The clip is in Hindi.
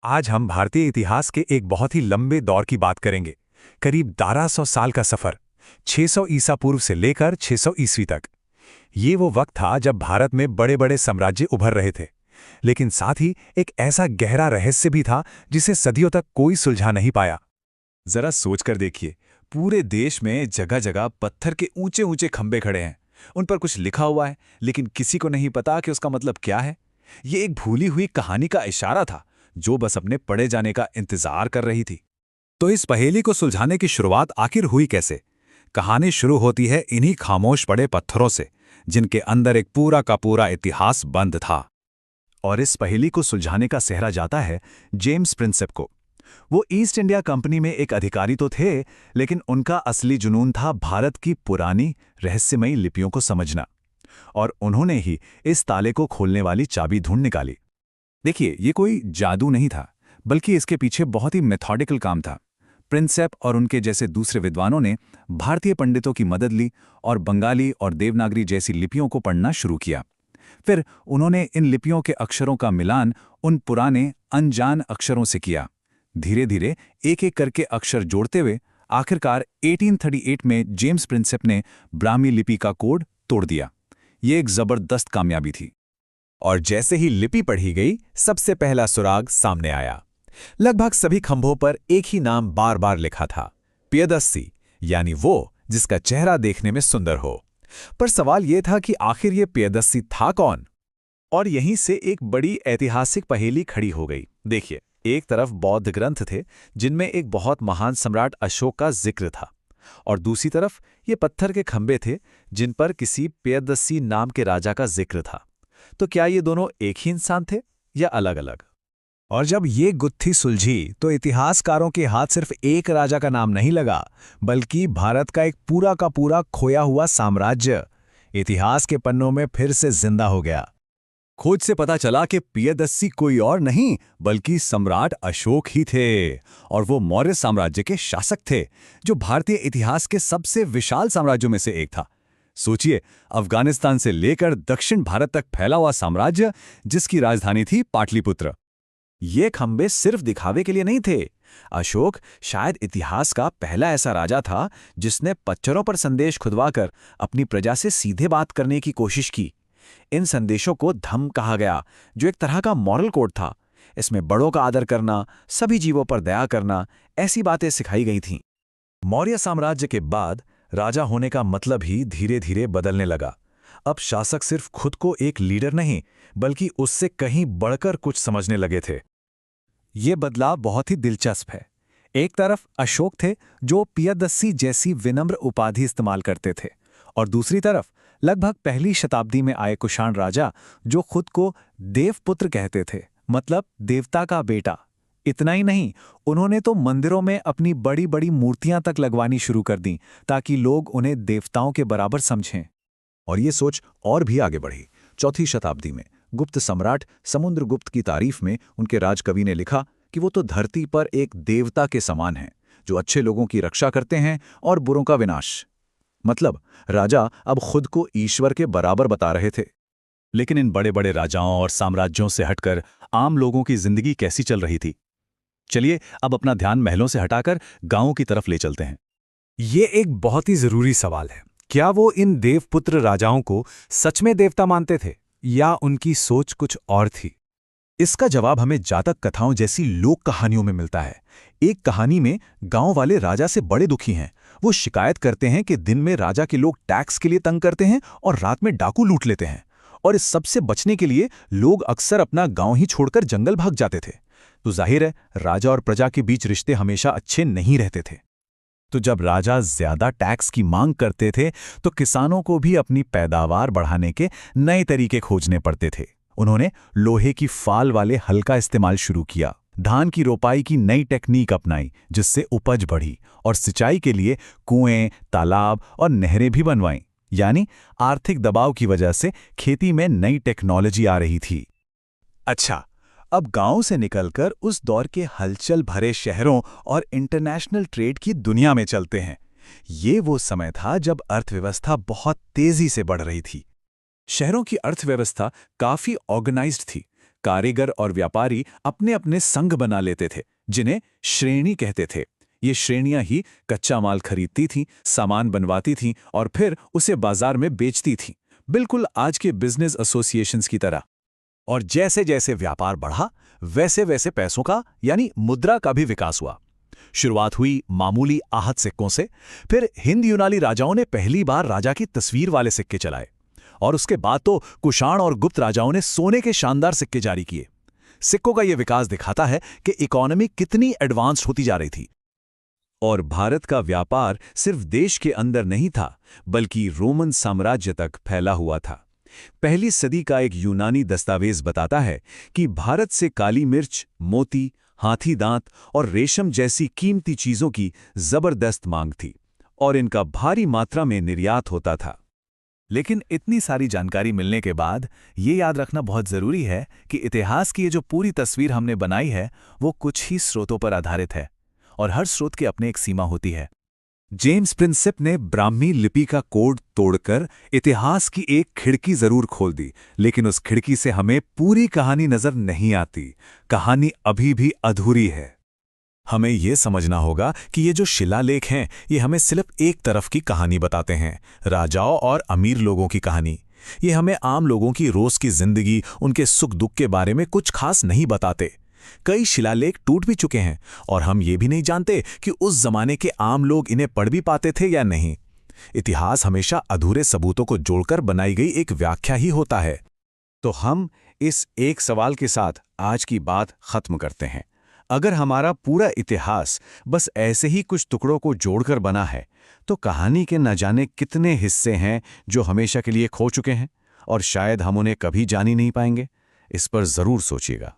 आज हम भारतीय इतिहास के एक बहुत ही लंबे दौर की बात करेंगे। करीब 1200 साल का सफर, 600 ईसा पूर्व से लेकर 600 ईस्वी तक। ये वो वक्त था जब भारत में बड़े बड़े साम्राज्य उभर रहे थे, लेकिन साथ ही एक ऐसा गहरा रहस्य भी था जिसे सदियों तक कोई सुलझा नहीं पाया। जरा सोचकर देखिए, पूरे देश में जगह जगह पत्थर के ऊंचे ऊंचे खंभे खड़े हैं। उन पर कुछ लिखा हुआ है, लेकिन किसी को नहीं पता कि उसका मतलब क्या है। ये एक भूली हुई कहानी का इशारा था, जो बस अपने पढ़े जाने का इंतजार कर रही थी। तो इस पहेली को सुलझाने की शुरुआत आखिर हुई कैसे? कहानी शुरू होती है इन्हीं खामोश पड़े पत्थरों से, जिनके अंदर एक पूरा का पूरा इतिहास बंद था। और इस पहेली को सुलझाने का सेहरा जाता है जेम्स प्रिंसेप को। वो ईस्ट इंडिया कंपनी में एक अधिकारी तो थे, लेकिन उनका असली जुनून था भारत की पुरानी रहस्यमयी लिपियों को समझना। और उन्होंने ही इस ताले को खोलने वाली चाबी ढूंढ निकाली। देखिए, ये कोई जादू नहीं था, बल्कि इसके पीछे बहुत ही मेथोडिकल काम था। प्रिंसेप और उनके जैसे दूसरे विद्वानों ने भारतीय पंडितों की मदद ली और बंगाली और देवनागरी जैसी लिपियों को पढ़ना शुरू किया। फिर उन्होंने इन लिपियों के अक्षरों का मिलान उन पुराने अनजान अक्षरों से किया। धीरे धीरे एक एक करके अक्षर जोड़ते हुए आखिरकार 1838 में जेम्स प्रिंसेप ने ब्राह्मी लिपि का कोड तोड़ दिया। ये एक जबरदस्त कामयाबी थी। और जैसे ही लिपि पढ़ी गई, सबसे पहला सुराग सामने आया। लगभग सभी खंभों पर एक ही नाम बार बार लिखा था, प्रियदर्शी, यानी वो जिसका चेहरा देखने में सुंदर हो। पर सवाल यह था कि आखिर ये प्रियदर्शी था कौन? और यहीं से एक बड़ी ऐतिहासिक पहेली खड़ी हो गई। देखिए, एक तरफ बौद्ध ग्रंथ थे जिनमें एक बहुत महान सम्राट अशोक का जिक्र था, और दूसरी तरफ ये पत्थर के खंभे थे जिन पर किसी प्रियदर्शी नाम के राजा का जिक्र था। तो क्या ये दोनों एक ही इंसान थे या अलग अलग? और जब ये गुत्थी सुलझी तो इतिहासकारों के हाथ सिर्फ एक राजा का नाम नहीं लगा, बल्कि भारत का एक पूरा का पूरा खोया हुआ साम्राज्य इतिहास के पन्नों में फिर से जिंदा हो गया। खोज से पता चला कि प्रियदर्शी कोई और नहीं बल्कि सम्राट अशोक ही थे, और वो मौर्य साम्राज्य के शासक थे, जो भारतीय इतिहास के सबसे विशाल साम्राज्यों में से एक था। सोचिए, अफगानिस्तान से लेकर दक्षिण भारत तक फैला हुआ साम्राज्य, जिसकी राजधानी थी पाटलिपुत्र। ये खंबे सिर्फ दिखावे के लिए नहीं थे। अशोक शायद इतिहास का पहला ऐसा राजा था जिसने पत्थरों पर संदेश खुदवाकर अपनी प्रजा से सीधे बात करने की कोशिश की। इन संदेशों को धम्म कहा गया, जो एक तरह का मॉरल कोड था। इसमें बड़ों का आदर करना, सभी जीवों पर दया करना, ऐसी बातें सिखाई गई थीं। मौर्य साम्राज्य के बाद राजा होने का मतलब ही धीरे धीरे बदलने लगा। अब शासक सिर्फ खुद को एक लीडर नहीं, बल्कि उससे कहीं बढ़कर कुछ समझने लगे थे। ये बदलाव बहुत ही दिलचस्प है। एक तरफ अशोक थे जो प्रियदर्शी जैसी विनम्र उपाधि इस्तेमाल करते थे, और दूसरी तरफ लगभग पहली शताब्दी में आए कुषाण राजा जो खुद को देवपुत्र कहते थे, मतलब देवता का बेटा। इतना ही नहीं, उन्होंने तो मंदिरों में अपनी बड़ी बड़ी मूर्तियां तक लगवानी शुरू कर दी ताकि लोग उन्हें देवताओं के बराबर समझें। और ये सोच और भी आगे बढ़ी। चौथी शताब्दी में गुप्त सम्राट समुद्रगुप्त की तारीफ में उनके राजकवि ने लिखा कि वो तो धरती पर एक देवता के समान हैं, जो अच्छे लोगों की रक्षा करते हैं और बुरों का विनाश। मतलब राजा अब खुद को ईश्वर के बराबर बता रहे थे। लेकिन इन बड़े बड़े राजाओं और साम्राज्यों से हटकर आम लोगों की जिंदगी कैसी चल रही थी? चलिए अब अपना ध्यान महलों से हटाकर गांवों की तरफ ले चलते हैं। ये एक बहुत ही जरूरी सवाल है। क्या वो इन देवपुत्र राजाओं को सच में देवता मानते थे, या उनकी सोच कुछ और थी? इसका जवाब हमें जातक कथाओं जैसी लोक कहानियों में मिलता है। एक कहानी में गांव वाले राजा से बड़े दुखी हैं। वो शिकायत करते हैं कि दिन में राजा के लोग टैक्स के लिए तंग करते हैं और रात में डाकू लूट लेते हैं, और इस सब से बचने के लिए लोग अक्सर अपना गांव ही छोड़कर जंगल भाग जाते थे। तो जाहिर है, राजा और प्रजा के बीच रिश्ते हमेशा अच्छे नहीं रहते थे। तो जब राजा ज्यादा टैक्स की मांग करते थे, तो किसानों को भी अपनी पैदावार बढ़ाने के नए तरीके खोजने पड़ते थे। उन्होंने लोहे की फाल वाले हल का इस्तेमाल शुरू किया, धान की रोपाई की नई टेक्निक अपनाई, जिससे उपज बढ़ी, और सिंचाई के लिए कुएं, तालाब और नहरें भी बनवाईं। यानी आर्थिक दबाव की वजह से खेती में नई टेक्नोलॉजी आ रही थी। अच्छा, अब गांव से निकलकर उस दौर के हलचल भरे शहरों और इंटरनेशनल ट्रेड की दुनिया में चलते हैं। ये वो समय था जब अर्थव्यवस्था बहुत तेजी से बढ़ रही थी। शहरों की अर्थव्यवस्था काफी ऑर्गेनाइज्ड थी। कारीगर और व्यापारी अपने अपने संघ बना लेते थे, जिन्हें श्रेणी कहते थे। ये श्रेणियां ही कच्चा माल खरीदती थीं, सामान बनवाती थीं और फिर उसे बाजार में बेचती थीं, बिल्कुल आज के बिजनेस एसोसिएशंस की तरह। और जैसे जैसे व्यापार बढ़ा, वैसे वैसे पैसों का यानी मुद्रा का भी विकास हुआ। शुरुआत हुई मामूली आहत सिक्कों से, फिर हिंद यूनानी राजाओं ने पहली बार राजा की तस्वीर वाले सिक्के चलाए, और उसके बाद तो कुषाण और गुप्त राजाओं ने सोने के शानदार सिक्के जारी किए। सिक्कों का यह विकास दिखाता है कि इकोनॉमी कितनी एडवांस्ड होती जा रही थी। और भारत का व्यापार सिर्फ देश के अंदर नहीं था, बल्कि रोमन साम्राज्य तक फैला हुआ था। पहली सदी का एक यूनानी दस्तावेज बताता है कि भारत से काली मिर्च, मोती, हाथी दांत और रेशम जैसी कीमती चीजों की जबरदस्त मांग थी और इनका भारी मात्रा में निर्यात होता था। लेकिन इतनी सारी जानकारी मिलने के बाद ये याद रखना बहुत जरूरी है कि इतिहास की ये जो पूरी तस्वीर हमने बनाई है वो कुछ ही स्रोतों पर आधारित है, और हर स्रोत की अपनी एक सीमा होती है। जेम्स प्रिंसेप ने ब्राह्मी लिपि का कोड तोड़कर इतिहास की एक खिड़की जरूर खोल दी, लेकिन उस खिड़की से हमें पूरी कहानी नजर नहीं आती। कहानी अभी भी अधूरी है। हमें ये समझना होगा कि ये जो शिलालेख हैं ये हमें सिर्फ एक तरफ की कहानी बताते हैं, राजाओं और अमीर लोगों की कहानी। ये हमें आम लोगों की रोज की जिंदगी, उनके सुख दुख के बारे में कुछ खास नहीं बताते। कई शिलालेख टूट भी चुके हैं और हम ये भी नहीं जानते कि उस जमाने के आम लोग इन्हें पढ़ भी पाते थे या नहीं। इतिहास हमेशा अधूरे सबूतों को जोड़कर बनाई गई एक व्याख्या ही होता है। तो हम इस एक सवाल के साथ आज की बात खत्म करते हैं। अगर हमारा पूरा इतिहास बस ऐसे ही कुछ टुकड़ों को जोड़कर बना है, तो कहानी के न जाने कितने हिस्से हैं जो हमेशा के लिए खो चुके हैं और शायद हम उन्हें कभी जान ही नहीं पाएंगे। इस पर जरूर सोचिएगा।